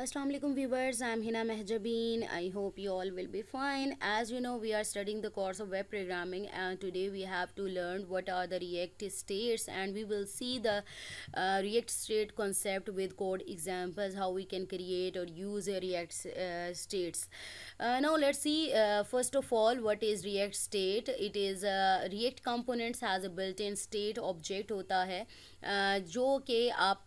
Assalamu alaikum viewers, I'm Hina Mehjabeen. I hope you all will be fine. As you know, we are studying the course of web programming and today we have to learn what are the React states, and we will see the React state concept with code examples, how we can create or use a React states. Now let's see first of all what is React state. It is React components has a built-in state object होता है जो कि आप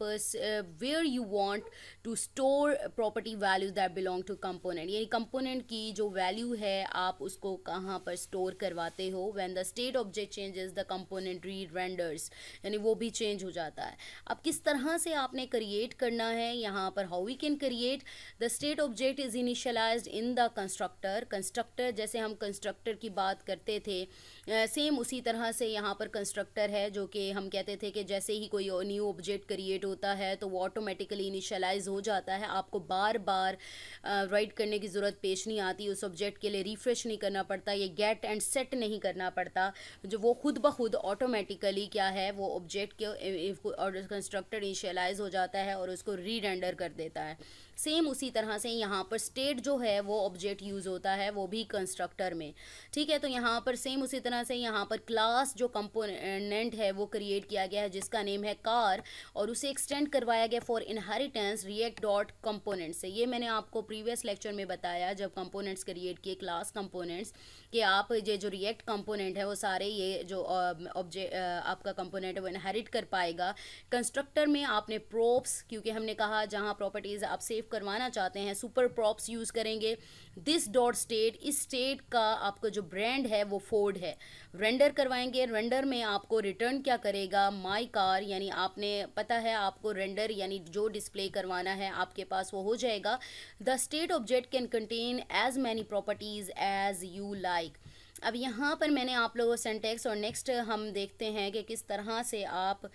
where you want to store property values that belong to component, यानी component की जो value है आप उसको कहाँ पर store करवाते हो. when the state object changes the component re-renders, यानी वो भी change हो जाता है. अब किस तरह से आपने create करना है यहाँ पर, how we can create the state object is initialized in the constructor जैसे हम constructor की बात करते थे सेम उसी तरह से यहाँ पर कंस्ट्रक्टर है जो कि हम कहते थे कि जैसे ही कोई न्यू ऑब्जेक्ट क्रिएट होता है तो वो ऑटोमेटिकली इनिशियलाइज हो जाता है. आपको बार बार राइट करने की ज़रूरत पेश नहीं आती, उस ऑब्जेक्ट के लिए रिफ़्रेश नहीं करना पड़ता, ये गेट एंड सेट नहीं करना पड़ता. जो वो खुद ब खुद ऑटोमेटिकली क्या है वो ऑब्जेक्ट के और कंस्ट्रक्टर इनिशियलाइज हो जाता है और उसको री रेंडर कर देता है. सेम उसी तरह से यहाँ पर स्टेट जो है वो ऑब्जेक्ट यूज़ होता है वो भी कंस्ट्रक्टर में. ठीक है, तो यहाँ पर सेम उसी तरह से यहाँ पर क्लास जो कंपोनेंट है वो क्रिएट किया गया है जिसका नेम है कार और उसे एक्सटेंड करवाया गया for inheritance react dot component से. ये मैंने आपको प्रीवियस लेक्चर में बताया जब कंपोनेंट्स क्रिएट किए क्लास कंपोनेंट्स कि आप ये जो रिएक्ट कंपोनेंट है वो सारे ये जो ऑब्जेक्ट आपका कंपोनेंट है वो इनहेरिट कर पाएगा. कंस्ट्रक्टर में आपने प्रोप्स, क्योंकि हमने कहा जहाँ प्रॉपर्टीज़ आप सेव करवाना चाहते हैं सुपर प्रॉप्स यूज़ करेंगे. दिस डॉट स्टेट, इस स्टेट का आपका जो ब्रांड है वो फोर्ड है. रेंडर करवाएंगे, रेंडर में आपको रिटर्न क्या करेगा माई कार, यानी आपने पता है आपको रेंडर यानी जो डिस्प्ले करवाना है आपके पास वो हो जाएगा. The state object can contain as many properties as you like. अब यहाँ पर मैंने आप लोगों सेंटेक्स और नेक्स्ट हम देखते हैं कि किस तरह से आप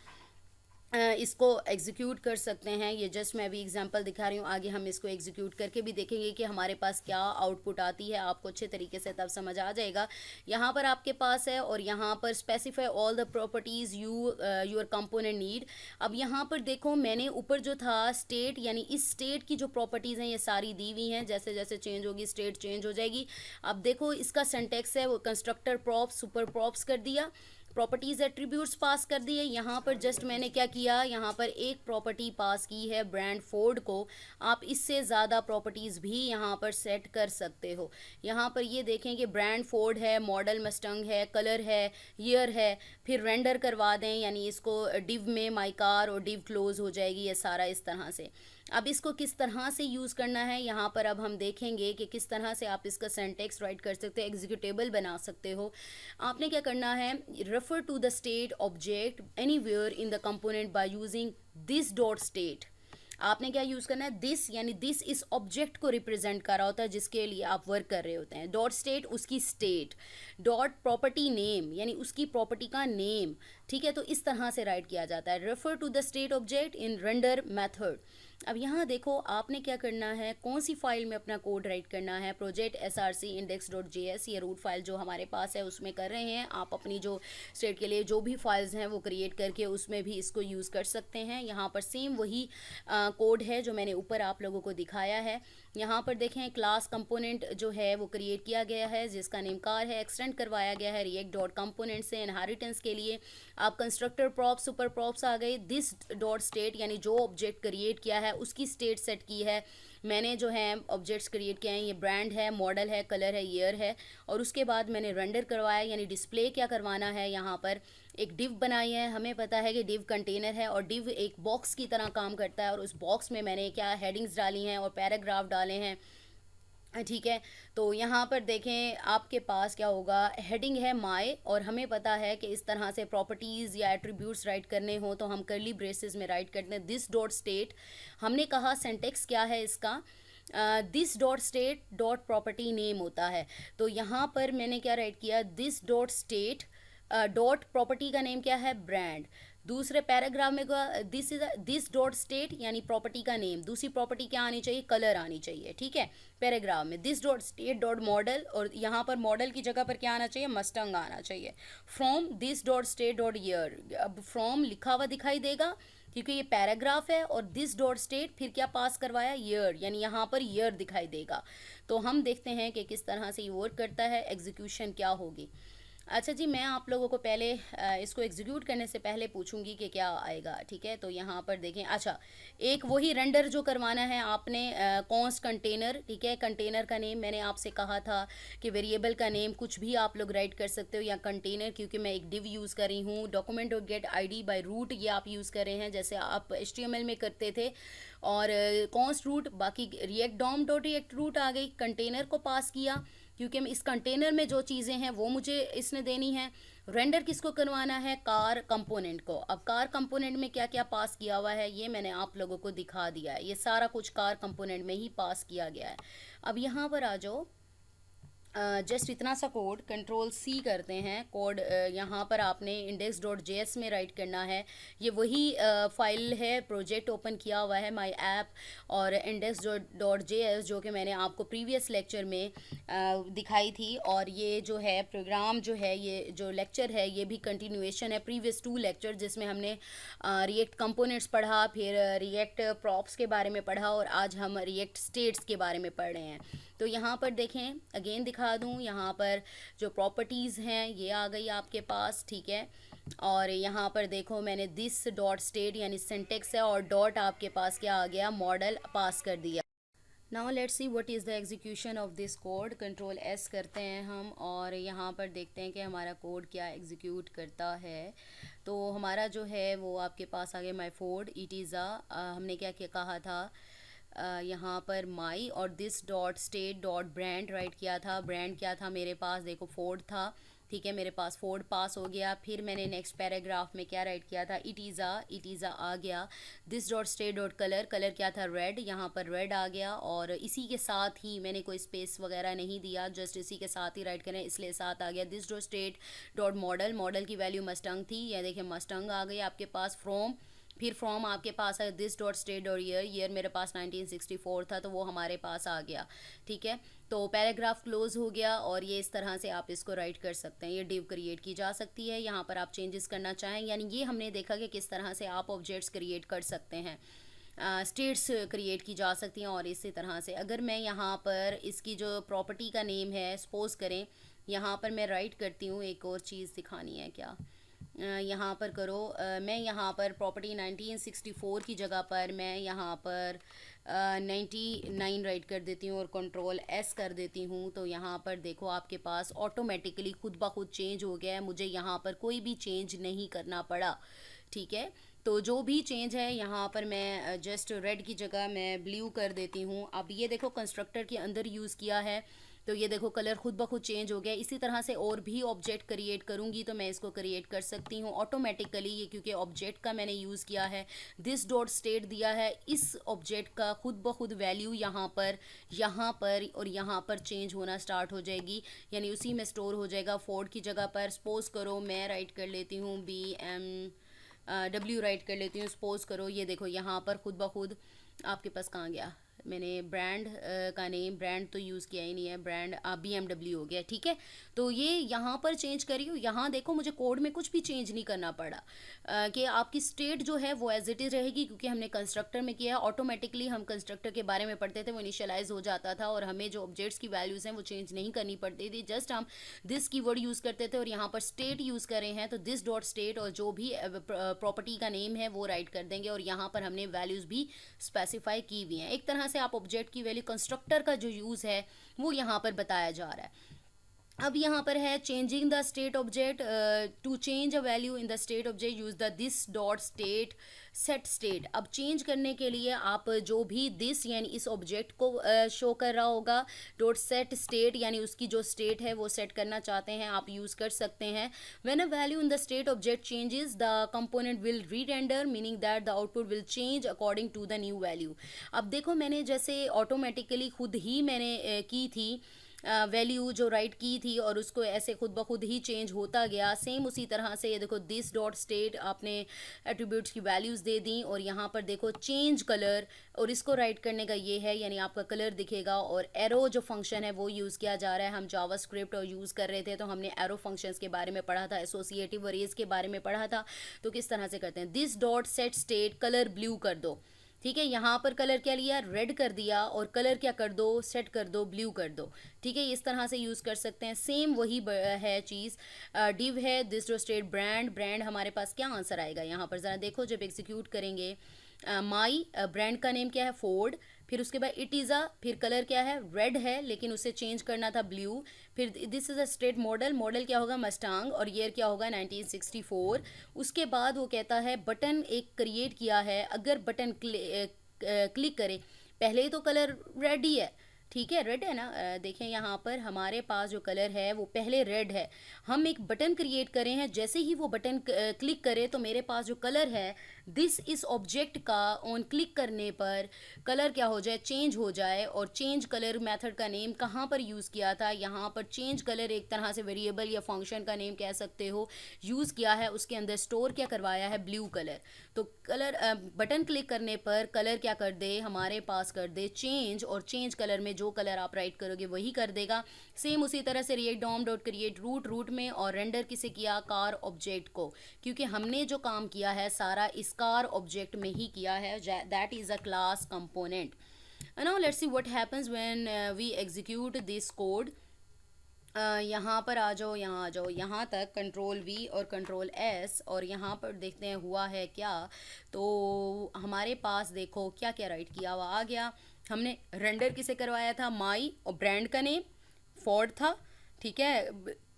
इसको एग्जीक्यूट कर सकते हैं. ये जस्ट मैं अभी एग्जांपल दिखा रही हूँ, आगे हम इसको एग्जीक्यूट करके भी देखेंगे कि हमारे पास क्या आउटपुट आती है. आपको अच्छे तरीके से तब समझ आ जाएगा. यहाँ पर आपके पास है और यहाँ पर specify all the properties your component need. अब यहाँ पर देखो मैंने ऊपर जो था स्टेट यानी इस स्टेट की जो प्रॉपर्टीज़ हैं ये सारी दी हुई हैं, जैसे जैसे चेंज होगी स्टेट चेंज हो जाएगी. अब देखो इसका सिंटैक्स है वो कंस्ट्रक्टर प्रॉप्स सुपर प्रॉप्स कर दिया, प्रॉपर्टीज़ एट्रीब्यूट्स पास कर दिए. यहाँ पर जस्ट मैंने क्या किया, यहाँ पर एक प्रॉपर्टी पास की है ब्रांड फोर्ड को. आप इससे ज़्यादा प्रॉपर्टीज़ भी यहाँ पर सेट कर सकते हो. यहाँ पर ये देखें कि ब्रांड फोर्ड है, मॉडल मस्टंग है, कलर है, ईयर है. फिर रेंडर करवा दें यानी इसको डिव में माई कार और डिव क्लोज हो जाएगी ये सारा इस तरह से. अब इसको किस तरह से यूज़ करना है यहाँ पर अब हम देखेंगे कि किस तरह से आप इसका सिंटैक्स राइट कर सकते हो, एग्जीक्यूटेबल बना सकते हो. आपने क्या करना है, refer to the state object anywhere in the component by using this dot state. आपने क्या यूज़ करना है, दिस यानी दिस इस ऑब्जेक्ट को रिप्रेजेंट कर रहा होता है जिसके लिए आप वर्क कर रहे होते हैं. डॉट स्टेट उसकी स्टेट, डॉट प्रॉपर्टी नेम यानी उसकी प्रॉपर्टी का नेम. ठीक है, तो इस तरह से राइट किया जाता है. Refer to the state object in render method. अब यहाँ देखो आपने क्या करना है, कौन सी फाइल में अपना कोड राइट करना है. प्रोजेक्ट src index.js ये रूट फाइल जो हमारे पास है उसमें कर रहे हैं. आप अपनी जो स्टेट के लिए जो भी फाइल्स हैं वो क्रिएट करके उसमें भी इसको यूज़ कर सकते हैं. यहाँ पर सेम वही कोड है जो मैंने ऊपर आप लोगों को दिखाया है. यहाँ पर देखें क्लास कंपोनेंट जो है वो क्रिएट किया गया है जिसका नेम कार है, एक्सटेंड करवाया गया है रिएक्ट डॉट कंपोनेंट से. इनहेरिटेंस के लिए आप कंस्ट्रक्टर प्रॉप्स सुपर प्रॉप्स आ गए. दिस डॉट स्टेट यानी जो ऑब्जेक्ट क्रिएट किया है उसकी स्टेट सेट की है मैंने. जो है ऑब्जेक्ट्स क्रिएट किए हैं ये ब्रांड है, मॉडल है, कलर है, ईयर है. और उसके बाद मैंने रेंडर करवाया यानी डिस्प्ले क्या करवाना है, यहाँ पर एक डिव बनाई है. हमें पता है कि डिव कंटेनर है और डिव एक बॉक्स की तरह काम करता है और उस बॉक्स में मैंने क्या हेडिंग्स डाली हैं और पैराग्राफ डाले हैं. ठीक है, तो यहाँ पर देखें आपके पास क्या होगा, हेडिंग है माय और हमें पता है कि इस तरह से प्रॉपर्टीज़ या एट्रीब्यूट्स राइट करने हो तो हम कर्ली ब्रेसेस में राइट करते हैं. दिस डॉट स्टेट हमने कहा सिंटैक्स क्या है इसका, this dot state dot property name होता है. तो यहाँ पर मैंने क्या राइट किया, this dot state dot property का नेम क्या है ब्रांड. दूसरे पैराग्राफ में दिस डॉट स्टेट यानी प्रॉपर्टी का नेम, दूसरी प्रॉपर्टी क्या आनी चाहिए, कलर आनी चाहिए, ठीक है। पैराग्राफ में this dot state dot model, और यहाँ पर मॉडल की जगह पर क्या आना चाहिए, मस्टंग आना चाहिए। From this dot state dot year, अब फ्रॉम लिखा हुआ दिखाई देगा क्योंकि ये पैराग्राफ है, और दिस डॉट स्टेट फिर क्या पास करवाया, ईयर, यानी यहाँ पर ईयर दिखाई देगा। तो हम देखते हैं कि किस तरह से ये वर्क करता है, एग्जीक्यूशन क्या होगी। अच्छा जी, मैं आप लोगों को पहले इसको एग्जीक्यूट करने से पहले पूछूंगी कि क्या आएगा, ठीक है। तो यहाँ पर देखें, अच्छा एक वही रेंडर जो करवाना है आपने, कॉन्स्ट कंटेनर, ठीक है। कंटेनर का नेम मैंने आपसे कहा था कि वेरिएबल का नेम कुछ भी आप लोग राइट कर सकते हो, या कंटेनर, क्योंकि मैं एक डिव यूज़ कर रही हूँ। डॉक्यूमेंट और गेट आईडी बाय रूट ये आप यूज़ कर रहे हैं जैसे आप HTML में करते थे। और कॉन्स्ट रूट, बाकी React DOM dot React root आ गई, कंटेनर को पास किया क्योंकि इस कंटेनर में जो चीज़ें हैं वो मुझे इसने देनी है। रेंडर किसको करवाना है, कार कंपोनेंट को। अब कार कंपोनेंट में क्या क्या पास किया हुआ है ये मैंने आप लोगों को दिखा दिया है, ये सारा कुछ कार कंपोनेंट में ही पास किया गया है। अब यहाँ पर आ जाओ, जस्ट इतना सा कोड कंट्रोल C करते हैं। कोड यहाँ पर आपने index.js में राइट करना है। ये वही फाइल है, प्रोजेक्ट ओपन किया हुआ है माई ऐप, और index.js जो कि मैंने आपको प्रीवियस लेक्चर में दिखाई थी। और ये जो है प्रोग्राम जो है, ये जो लेक्चर है ये भी कंटिन्यूएशन है प्रीवियस 2 लेक्चर, जिसमें हमने रिएक्ट कंपोनेंट्स पढ़ा, फिर रिएक्ट प्रॉप्स के बारे में पढ़ा, और आज हम रिएक्ट स्टेट्स के बारे में पढ़ रहे हैं। तो यहाँ पर देखें, अगेन दिखा दूँ, यहाँ पर जो प्रॉपर्टीज़ हैं ये आ गई आपके पास, ठीक है। और यहाँ पर देखो मैंने दिस डॉट स्टेट यानी सिंटेक्स है, और डॉट आपके पास क्या आ गया, मॉडल पास कर दिया। Now let's see what is the execution of this code. Control S करते हैं हम, और यहाँ पर देखते हैं कि हमारा कोड क्या एग्जीक्यूट करता है। तो हमारा जो है वो आपके पास आ गया, माई फोर्ड इट इज़ हमने क्या क्या कहा था, यहाँ पर माई और this dot state dot brand right किया था। ब्रांड क्या था मेरे पास, देखो फोर्ड था, ठीक है। मेरे पास फोर्ड पास हो गया। फिर मैंने नेक्स्ट पैराग्राफ में क्या राइट किया था, इट इज़ आ गया। This dot state dot colour, colour क्या था, रेड, यहाँ पर रेड आ गया। और इसी के साथ ही मैंने कोई स्पेस वगैरह नहीं दिया, जस्ट इसी के साथ ही राइट करें, इसलिए साथ आ गया। This dot state dot model, model की वैल्यू मस्टंग थी, या देखिए मस्टंग आ गई आपके पास। फ्रॉम, फिर फ्रॉम आपके पास है दिस डॉट स्टेट और ईयर, ईयर मेरे पास 1964 था तो वो हमारे पास आ गया, ठीक है। तो पैराग्राफ क्लोज हो गया, और ये इस तरह से आप इसको राइट कर सकते हैं। ये डिव क्रिएट की जा सकती है, यहाँ पर आप चेंजेस करना चाहें, यानी ये हमने देखा कि किस तरह से आप ऑब्जेक्ट्स क्रिएट कर सकते हैं। स्टेट्स क्रिएट की जा सकती हैं। और इसी तरह से अगर मैं यहाँ पर इसकी जो प्रॉपर्टी का नेम है, सपोज करें यहाँ पर मैं राइट करती हूँ, एक और चीज़ दिखानी है क्या, यहाँ पर करो, मैं यहाँ पर प्रॉपर्टी 1964 की जगह पर मैं यहाँ पर 99 राइट कर देती हूँ, और कंट्रोल S कर देती हूँ। तो यहाँ पर देखो आपके पास ऑटोमेटिकली खुद ब खुद चेंज हो गया है, मुझे यहाँ पर कोई भी चेंज नहीं करना पड़ा, ठीक है। तो जो भी चेंज है यहाँ पर मैं जस्ट रेड की जगह मैं ब्लू कर देती हूँ। अब ये देखो कंस्ट्रक्टर के अंदर यूज़ किया है, तो ये देखो कलर खुद ब खुद चेंज हो गया। इसी तरह से और भी ऑब्जेक्ट क्रिएट करूँगी तो मैं इसको क्रिएट कर सकती हूँ ऑटोमेटिकली, ये क्योंकि ऑब्जेक्ट का मैंने यूज़ किया है, दिस डॉट स्टेट दिया है, इस ऑब्जेक्ट का खुद ब खुद वैल्यू यहाँ पर और यहाँ पर चेंज होना स्टार्ट हो जाएगी, यानी उसी में स्टोर हो जाएगा। फोर्ड की जगह पर सपोज करो मैं राइट कर लेती हूँ BMW राइट कर लेती हूँ, सपोज करो ये देखो यहाँ पर खुद ब खुद आपके पास कहाँ गया, मैंने ब्रांड का नेम, ब्रांड तो यूज़ किया ही नहीं है, ब्रांड BMW हो गया, ठीक है। तो ये यहाँ पर चेंज करी हूँ, यहाँ देखो मुझे कोड में कुछ भी चेंज नहीं करना पड़ा, कि आपकी स्टेट जो है वो एज इट इज़ रहेगी, क्योंकि हमने कंस्ट्रक्टर में किया है। ऑटोमेटिकली हम कंस्ट्रक्टर के बारे में पढ़ते थे, वो इनिशियलाइज हो जाता था, और हमें जो ऑब्जेक्ट्स की वैल्यूज़ हैं वो चेंज नहीं करनी पड़ती थी, जस्ट हम दिस कीवर्ड यूज़ करते थे, और यहाँ पर स्टेट यूज़ कर रहे हैं तो दिस डॉट स्टेट और जो भी प्रॉपर्टी का नेम है वो राइट कर देंगे, और यहाँ पर हमने वैल्यूज़ भी स्पेसिफाई की हुई हैं। एक तरह से आप ऑब्जेक्ट की वैल्यू, कंस्ट्रक्टर का जो यूज़ है वो यहाँ पर बताया जा रहा है। अब यहाँ पर है changing the state object, to change a value in the state object use the this dot state set state. अब चेंज करने के लिए आप जो भी दिस यानी इस ऑब्जेक्ट को शो कर रहा होगा, डॉट सेट स्टेट यानी उसकी जो स्टेट है वो सेट करना चाहते हैं, आप यूज़ कर सकते हैं। When a value in the state object changes the component will rerender, meaning that the output will change according to the new value. अब देखो मैंने जैसे ऑटोमेटिकली खुद ही मैंने की थी वैल्यू जो राइट की थी और उसको ऐसे खुद ब खुद ही चेंज होता गया। सेम उसी तरह से ये देखो दिस डॉट स्टेट आपने एट्रीब्यूट्स की वैल्यूज़ दे दी और यहाँ पर देखो चेंज कलर, और इसको राइट करने का ये है यानी आपका कलर दिखेगा। और एरो जो फंक्शन है वो यूज़ किया जा रहा है। हम जावास्क्रिप्ट और यूज़ कर रहे थे तो हमने एरो फंक्शंस के बारे में पढ़ा था, एसोसिएटिव अरेज के बारे में पढ़ा था। तो किस तरह से करते हैं, this dot set state colour blue कर दो, ठीक है। यहाँ पर कलर क्या लिया, रेड कर दिया, और कलर क्या कर दो, सेट कर दो, ब्लू कर दो, ठीक है। इस तरह से यूज़ कर सकते हैं। सेम वही है चीज़। डिव है this dot state brand, brand हमारे पास क्या आंसर आएगा यहाँ पर ज़रा देखो जब एग्जीक्यूट करेंगे। माई ब्रांड का नेम क्या है, फोर्ड। फिर उसके बाद इट इज़ अ, फिर कलर क्या है, रेड है लेकिन उसे चेंज करना था ब्लू। फिर this is a state model, model क्या होगा, मस्टांग, और ईयर क्या होगा 1964। उसके बाद वो कहता है बटन एक क्रिएट किया है, अगर बटन क्लिक करें, पहले तो कलर रेड ही है, ठीक है, रेड है ना। देखें यहाँ पर हमारे पास जो कलर है वो पहले रेड है। हम एक बटन क्रिएट करें हैं, जैसे ही वो बटन क्लिक करें तो मेरे पास जो कलर है दिस इस ऑब्जेक्ट का ऑन क्लिक करने पर कलर क्या हो जाए, चेंज हो जाए। और चेंज कलर मेथड का नेम कहाँ पर यूज़ किया था, यहाँ पर चेंज कलर एक तरह से वेरिएबल या फंक्शन का नेम कह सकते हो यूज़ किया है। उसके अंदर स्टोर क्या करवाया है, ब्लू कलर। तो कलर बटन क्लिक करने पर कलर क्या कर दे, हमारे पास कर दे चेंज, और चेंज कलर में जो कलर आप राइट करोगे वही कर देगा। सेम उसी तरह से React DOM dot create root, root में, और रेंडर किसे किया, कार ऑब्जेक्ट को, क्योंकि हमने जो काम किया है सारा इस कार ऑब्जेक्ट में ही किया है, that is a class component. Now let's see what happens when we execute this code. यहाँ पर आ जाओ, यहाँ आ जाओ, यहाँ तक कंट्रोल वी और कंट्रोल एस, और यहाँ पर देखते हैं हुआ है क्या। तो हमारे पास देखो क्या क्या राइट किया हुआ आ गया। हमने रेंडर किसे करवाया था, माई, और ब्रांड का नेम फोर्ड था, ठीक है।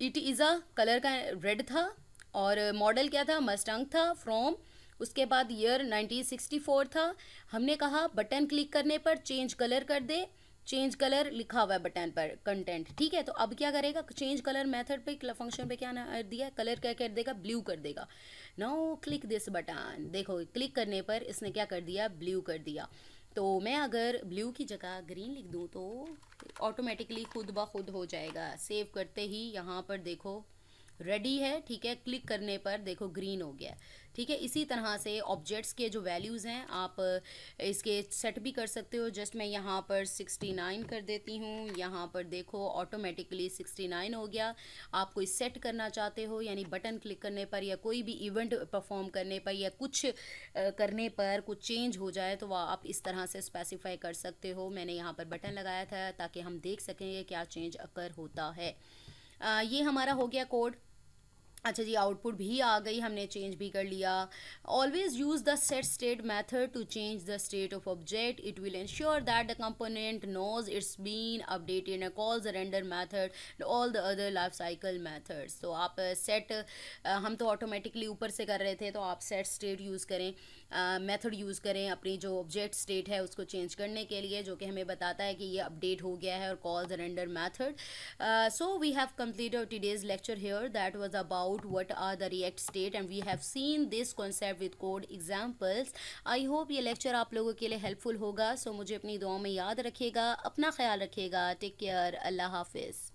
इट इज़ अ कलर का रेड था, और मॉडल क्या था, मस्टंग था, फ्रॉम, उसके बाद ईयर 1964 था। हमने कहा बटन क्लिक करने पर चेंज कलर कर दे, चेंज कलर लिखा हुआ है बटन पर, कंटेंट, ठीक है। तो अब क्या करेगा, चेंज कलर मेथड पे फंक्शन पे क्या दिया, कलर क्या कर देगा, ब्लू कर देगा। नाउ क्लिक दिस बटन, देखो क्लिक करने पर इसने क्या कर दिया, ब्लू कर दिया। तो मैं अगर ब्लू की जगह ग्रीन लिख दूँ तो ऑटोमेटिकली खुद ब खुद हो जाएगा। सेव करते ही यहाँ पर देखो रेडी है, ठीक है, क्लिक करने पर देखो ग्रीन हो गया, ठीक है। इसी तरह से ऑब्जेक्ट्स के जो वैल्यूज़ हैं आप इसके सेट भी कर सकते हो। जस्ट मैं यहाँ पर 69 कर देती हूँ, यहाँ पर देखो ऑटोमेटिकली 69 हो गया। आप कोई सेट करना चाहते हो यानी बटन क्लिक करने पर या कोई भी इवेंट परफॉर्म करने पर या कुछ करने पर कुछ चेंज हो जाए तो वह आप इस तरह से स्पेसिफाई कर सकते हो। मैंने यहाँ पर बटन लगाया था ताकि हम देख सकें क्या चेंज अकर होता है। ये हमारा हो गया कोड। अच्छा जी, आउटपुट भी आ गई, हमने चेंज भी कर लिया। Always use the set state method to change the state of object, it will ensure that the component knows it's been updated and calls the render method all the other life cycle methods. तो आप set हम तो automatically ऊपर से कर रहे थे, तो आप सेट स्टेट यूज़ करें, मेथड यूज़ करें अपनी जो ऑब्जेक्ट स्टेट है उसको चेंज करने के लिए, जो कि हमें बताता है कि ये अपडेट हो गया है, और call the render method. So we have completed today's lecture here, that was about what are the react state and we have seen this concept with code examples. I hope ये lecture आप लोगों के लिए helpful होगा। So मुझे अपनी दुआओं में याद रखिएगा, अपना ख्याल रखिएगा, टेक केयर, अल्लाह हाफिज़।